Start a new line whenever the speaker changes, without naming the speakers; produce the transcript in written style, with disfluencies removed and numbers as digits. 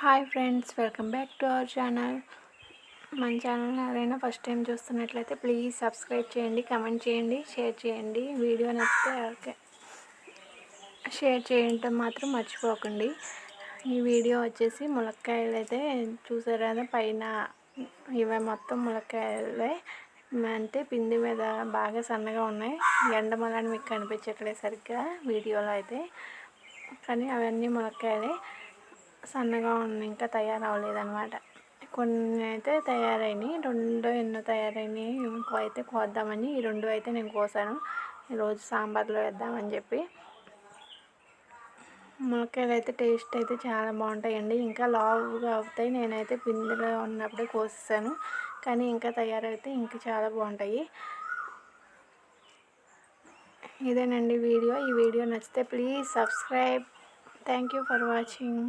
Hi friends, welcome back to our channel. మన channel ఎవరైనా first time చూస్తున్నట్లయితే please subscribe చేయండి, కమెంట్ చేయండి, షేర్ చేయండి. వీడియో నచ్చితే షేర్ చేయటం మాత్రం మర్చిపోకండి. ఈ వీడియో వచ్చేసి ములక్కాయలు అయితే చూసారు కదా, పైన ఇవే మొత్తం ములక్కాయలే. అంటే పిండి మీద బాగా సన్నగా ఉన్నాయి. ఎండమలని మీకు కనిపించట్లేదు సరిగ్గా వీడియోలో అయితే, కానీ అవన్నీ ములక్కాయలే. సన్నగా ఉన్నాయి, ఇంకా తయారవ్వలేదన్నమాట. కొన్ని అయితే తయారైనాయి, రెండు ఎన్నో తయారైనాయి. ఇంకో అయితే కోద్దామని ఈ రెండు అయితే నేను కోసాను ఈరోజు సాంబార్లో వేద్దామని చెప్పి. ములక్కాయలు అయితే టేస్ట్ అయితే చాలా బాగుంటాయండి, ఇంకా లావుగా అవుతాయి. నేనైతే పిండిలో ఉన్నప్పుడే కోసేసాను, కానీ ఇంకా తయారైతే ఇంకా చాలా బాగుంటాయి. ఇదేనండి వీడియో. ఈ వీడియో నచ్చితే please subscribe. Thank you for watching.